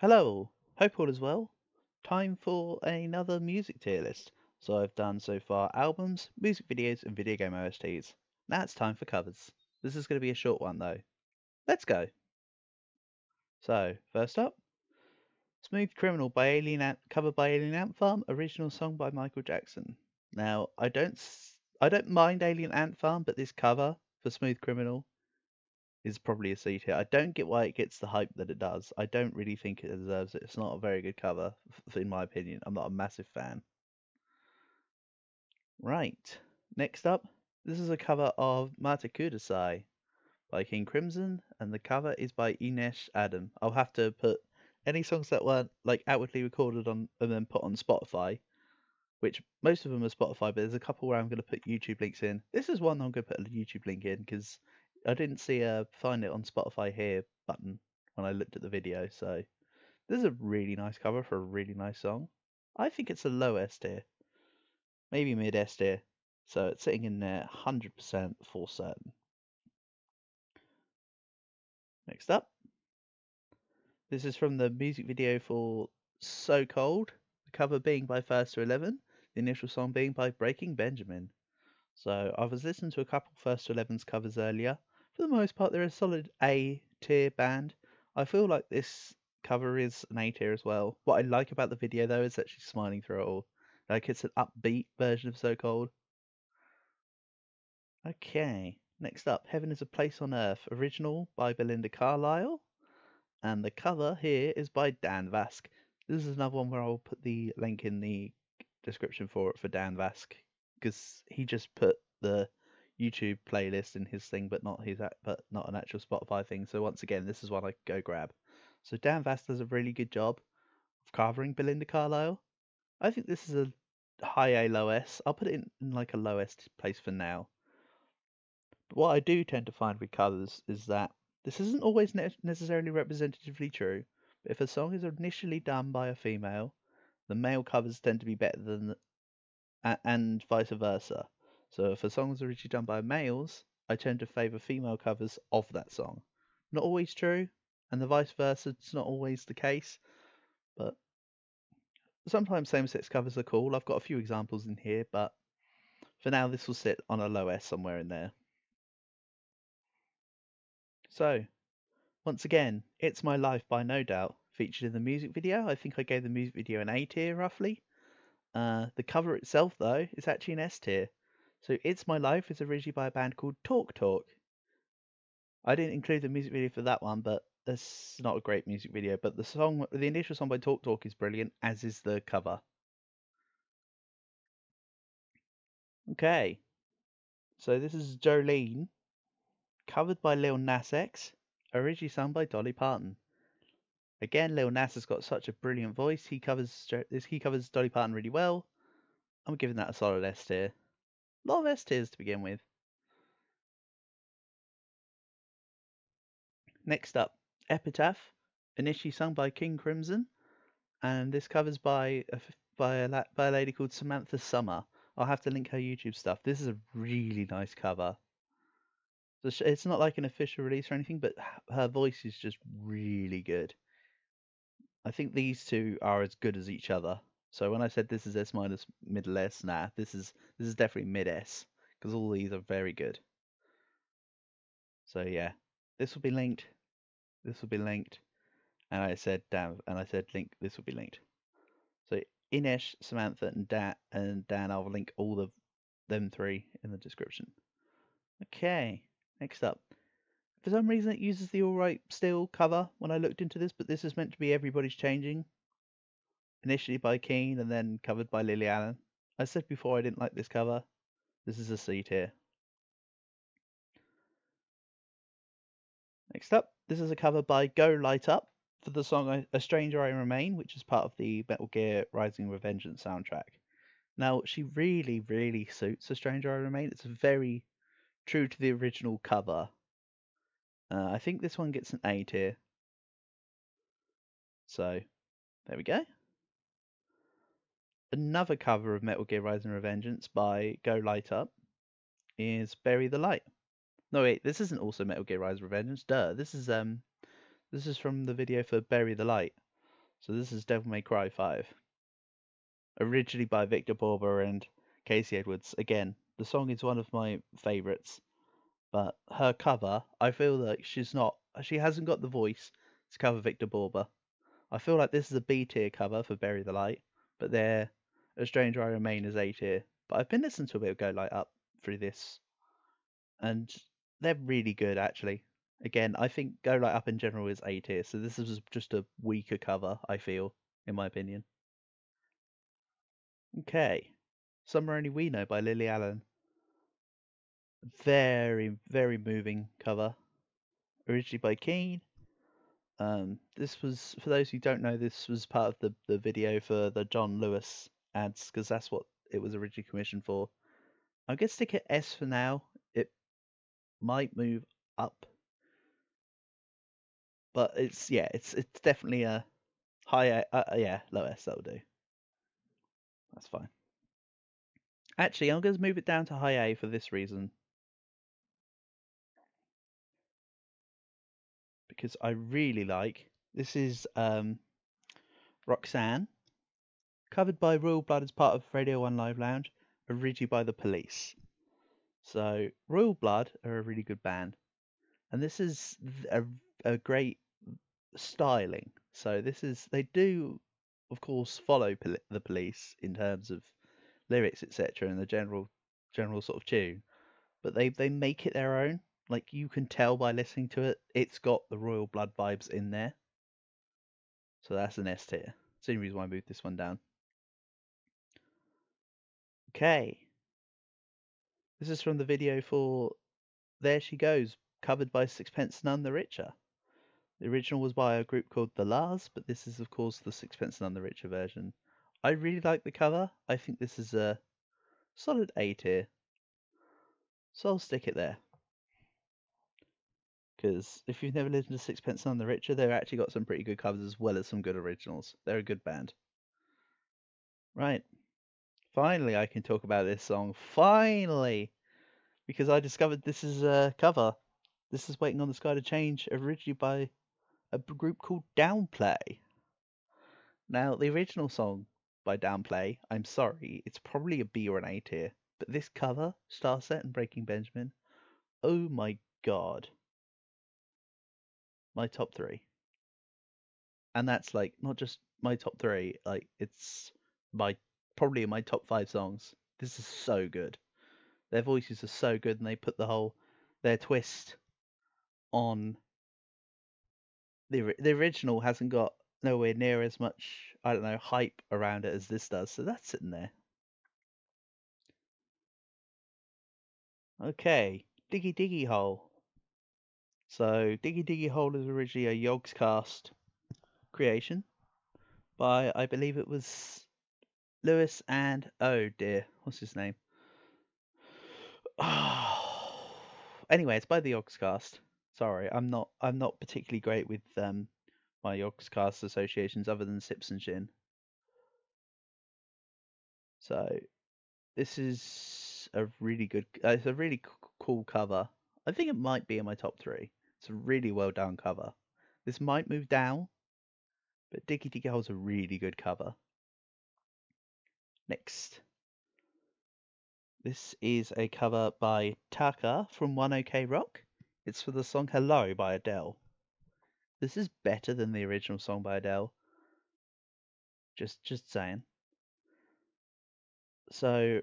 Hello, hope all is well. Time for another music tier list. So I've done so far albums, music videos, and video game OSTs. Now it's time for covers. This is going to be a short one though. Let's go. So first up, "Smooth Criminal" by covered by Alien Ant Farm, original song by Michael Jackson. Now I don't mind Alien Ant Farm, but this cover for "Smooth Criminal" is probably a C tier. I don't get why it gets the hype that it does. I don't really think it deserves it. It's not a very good cover, in my opinion. I'm not a massive fan. Right. Next up, this is a cover of Mata Kudasai by King Crimson, and the cover is by Inesh Adam. I'll have to put any songs that weren't like outwardly recorded on and then put on Spotify, which most of them are Spotify, but there's a couple where I'm going to put YouTube links in. This is one I'm going to put a YouTube link in because I didn't see a find it on Spotify here button when I looked at the video. So this is a really nice cover for a really nice song. I think it's a low S tier, maybe mid S tier. So it's sitting in there 100% for certain. Next up, this is from the music video for So Cold, the cover being by First to 11, the initial song being by Breaking Benjamin. So I was listening to a couple First to 11's covers earlier. For the most part, they're a solid A tier band. I feel like this cover is an A tier as well. What I like about the video though is that she's smiling through it all. Like it's an upbeat version of So Cold. Okay, next up, "Heaven is a Place on Earth", original by Belinda Carlisle, and the cover here is by Dan Vasc. This is another one where I'll put the link in the description for it for Dan Vasc because he just put the YouTube playlist in his thing, but but not an actual Spotify thing. So once again, this is one I go grab. So Dan Vasc does a really good job of covering Belinda Carlisle. I think this is a high A low S. I'll put it in like a low S place for now. But what I do tend to find with covers is that this isn't always necessarily representatively true. But if a song is initially done by a female, the male covers tend to be better than and vice versa. So if a song is originally done by males, I tend to favour female covers of that song. Not always true, and the vice versa, it's not always the case, but sometimes same-sex covers are cool. I've got a few examples in here, but for now this will sit on a low S somewhere in there. So, once again, "It's My Life" by No Doubt featured in the music video. I think I gave the music video an A tier roughly. The cover itself, though, is actually an S tier. So "It's My Life" is originally by a band called Talk Talk. I didn't include the music video for that one, but it's not a great music video. But the initial song by Talk Talk is brilliant, as is the cover. Okay, so this is Jolene, covered by Lil Nas X, originally sung by Dolly Parton. Again, Lil Nas has got such a brilliant voice. He covers Dolly Parton really well. I'm giving that a solid S tier. A lot of S tiers to begin with. Next up, "Epitaph", initially sung by King Crimson, and this covers by a lady called Samantha Summer. I'll have to link her YouTube stuff. This is a really nice cover. It's not like an official release or anything, but her voice is just really good. I think these two are as good as each other. So when I said this is S minus middle S, nah, this is definitely mid S because all these are very good. So yeah, this will be linked. This will be linked, and I said damn, and I said link. This will be linked. So Inesh, Samantha, and Dan, I'll link all of them three in the description. Okay, next up. For some reason, it uses the All Right Still cover when I looked into this, but this is meant to be Everybody's Changing, initially by Keane and then covered by Lily Allen. I said before I didn't like this cover. This is a C tier. Next up, this is a cover by Go Light Up for the song A Stranger I Remain, which is part of the Metal Gear Rising Revengeance soundtrack. Now, she really, really suits A Stranger I Remain. It's very true to the original cover. I think this one gets an A tier. So, there we go. Another cover of Metal Gear Rising Revengeance by Go Light Up is Bury the Light. No wait, this isn't also Metal Gear Rise Revengeance. Duh. This is from the video for Bury the Light. So this is Devil May Cry 5. Originally by Victor Borber and Casey Edwards. Again, the song is one of my favourites, but her cover, I feel like she hasn't got the voice to cover Victor Borber. I feel like this is a B tier cover for Bury the Light, but A Stranger I Remain is A tier. But I've been listening to a bit of Go Light Up through this, and they're really good actually. Again, I think Go Light Up in general is A tier, so this is just a weaker cover, I feel, in my opinion. Okay. Somewhere Only We Know by Lily Allen. Very, very moving cover. Originally by Keane. This was, for those who don't know, this was part of the video for the John Lewis ads, because that's what it was originally commissioned for. I'm going to stick it S for now. It might move up. But it's definitely a high A, low S, that'll do. That's fine. Actually, I'm going to move it down to high A for this reason. Because I really like, this is Roxanne, covered by Royal Blood as part of Radio 1 Live Lounge, originally by The Police. So, Royal Blood are a really good band. And this is a great styling. So, they do, of course, follow The Police in terms of lyrics, etc., and the general sort of tune. But they make it their own. Like, you can tell by listening to it, it's got the Royal Blood vibes in there. So that's an S tier. That's the only reason why I moved this one down. Okay. This is from the video for There She Goes, covered by Sixpence None the Richer. The original was by a group called The Lars, but this is, of course, the Sixpence None the Richer version. I really like the cover. I think this is a solid A tier. So I'll stick it there. Because if you've never listened to Sixpence None the Richer, they've actually got some pretty good covers as well as some good originals. They're a good band. Right. Finally, I can talk about this song. Finally! Because I discovered this is a cover. This is Waiting on the Sky to Change, originally by a group called Downplay. Now, the original song by Downplay, I'm sorry, it's probably a B or an A tier. But this cover, Starset and Breaking Benjamin, oh my god. My top 3. And that's like not just my top 3, like it's probably in my top 5 songs. This is so good. Their voices are so good, and they put their twist on the original hasn't got nowhere near as much, I don't know, hype around it as this does. So that's sitting there. Okay, Diggy Diggy Hole. So Diggy Diggy Hole is originally a Yogscast creation by, I believe it was Lewis and, oh dear, what's his name? Anyway, it's by the Yogscast. Sorry, I'm not particularly great with my Yogscast associations other than Sips and Shin. So this is a really good. It's a really cool cover. I think it might be in my top 3. It's a really well done cover. This might move down, but Diggy Diggy Hole's a really good cover. Next. This is a cover by Taka from One OK Rock. It's for the song Hello by Adele. This is better than the original song by Adele. Just saying. So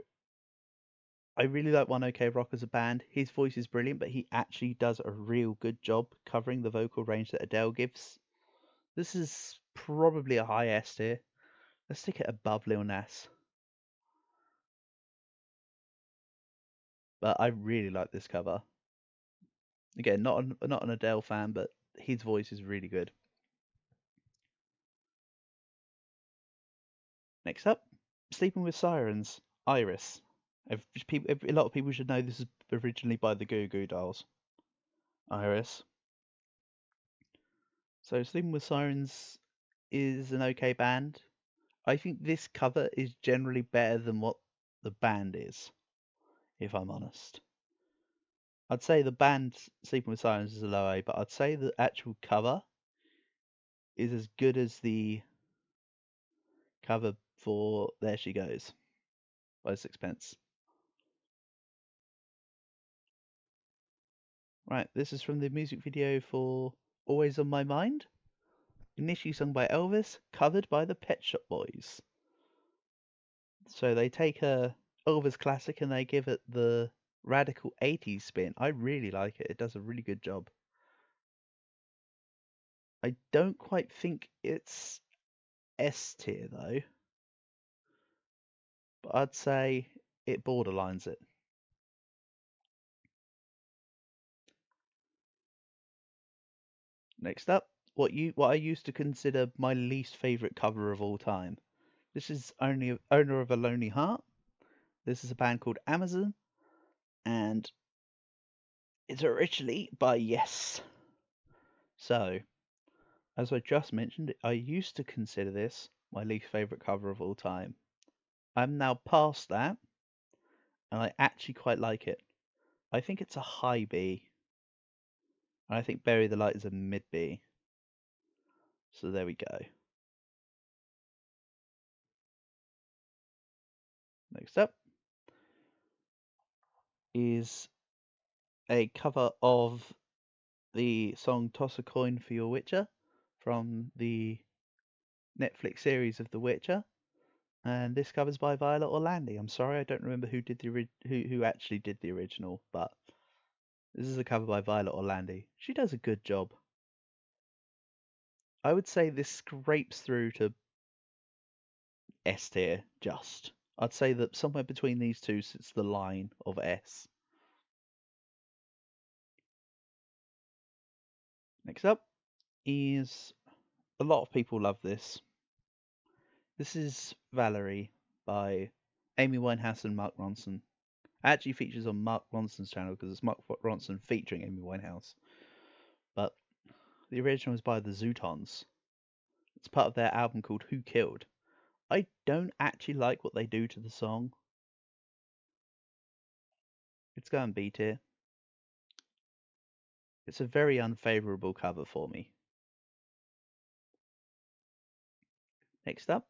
I really like One OK Rock as a band. His voice is brilliant, but he actually does a real good job covering the vocal range that Adele gives. This is probably a high S tier. Let's stick it above Lil Nas. But I really like this cover. Again, not an Adele fan, but his voice is really good. Next up, Sleeping with Sirens, Iris. A lot of people should know this is originally by the Goo Goo Dolls. Iris. So Sleeping with Sirens is an okay band. I think this cover is generally better than what the band is, if I'm honest. I'd say the band Sleeping with Sirens is a low A, but I'd say the actual cover is as good as the cover for There She Goes by Sixpence. Right, this is from the music video for Always on My Mind, initially sung by Elvis, covered by the Pet Shop Boys. So they take a Elvis classic and they give it the radical 80s spin. I really like it. It does a really good job. I don't quite think it's S tier though, but I'd say it borderlines it. Next up, what I used to consider my least favorite cover of all time. This is only Owner of a Lonely Heart. This is a band called Amazon, and it's originally by Yes. So, as I just mentioned, I used to consider this my least favorite cover of all time. I'm now past that, and I actually quite like it. I think it's a high B, and I think Bury the Light is a mid B. So there we go. Next up is a cover of the song Toss a Coin for Your Witcher from the Netflix series of The Witcher. And this cover's by Violet Orlandi. I'm sorry, I don't remember who did who actually did the original, but this is a cover by Violet Orlandi. She does a good job. I would say this scrapes through to S tier, just. I'd say that somewhere between these two sits the line of S. Next up is, a lot of people love this. This is Valerie by Amy Winehouse and Mark Ronson. It actually features on Mark Ronson's channel because it's Mark Ronson featuring Amy Winehouse. But the original is by the Zootons. It's part of their album called Who Killed. I don't actually like what they do to the song. It's going B tier. It's a very unfavourable cover for me. Next up,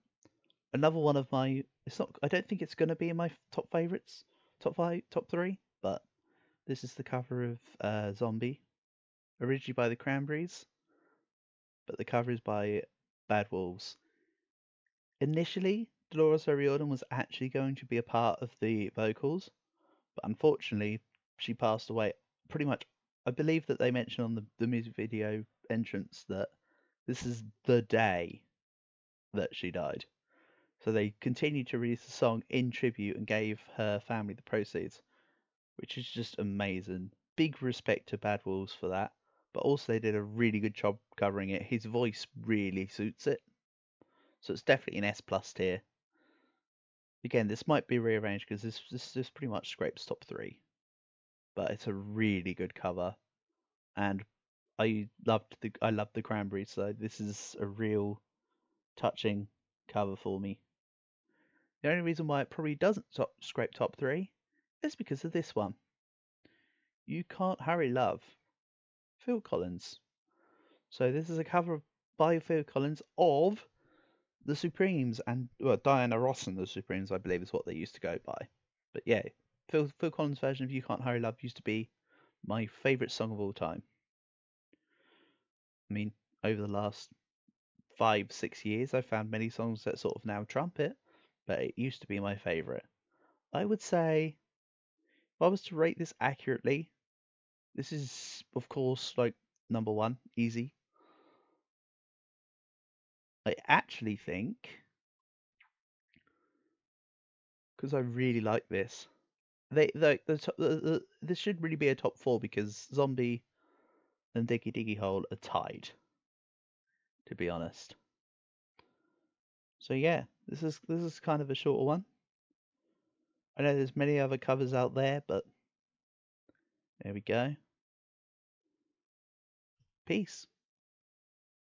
another one of my. It's not. I don't think it's going to be in my top favourites, top 5, top 3. But this is the cover of Zombie, originally by the Cranberries, but the cover is by Bad Wolves. Initially, Dolores O'Riordan was actually going to be a part of the vocals, but unfortunately, she passed away pretty much. I believe that they mentioned on the music video entrance that this is the day that she died. So they continued to release the song in tribute and gave her family the proceeds, which is just amazing. Big respect to Bad Wolves for that, but also they did a really good job covering it. His voice really suits it, so it's definitely an S plus tier. Again, this might be rearranged because this pretty much scrapes top 3, but it's a really good cover, and I loved the Cranberries, so this is a real touching cover for me. The only reason why it probably doesn't scrape top 3 is because of this one. You Can't Hurry Love, Phil Collins. So this is a cover by Phil Collins of the Supremes and Diana Ross and the Supremes, I believe, is what they used to go by. But yeah, Phil Collins' version of You Can't Hurry Love used to be my favourite song of all time. I mean, over the last 5-6 years, I've found many songs that sort of now trump it, but it used to be my favourite. I would say, if I was to rate this accurately, this is, of course, like number 1, easy. I actually think, because I really like this, this should really be a top 4 because Zombie and Diggy Diggy Hole are tied, to be honest. So yeah, this is kind of a shorter one. I know there's many other covers out there, but there we go. Peace.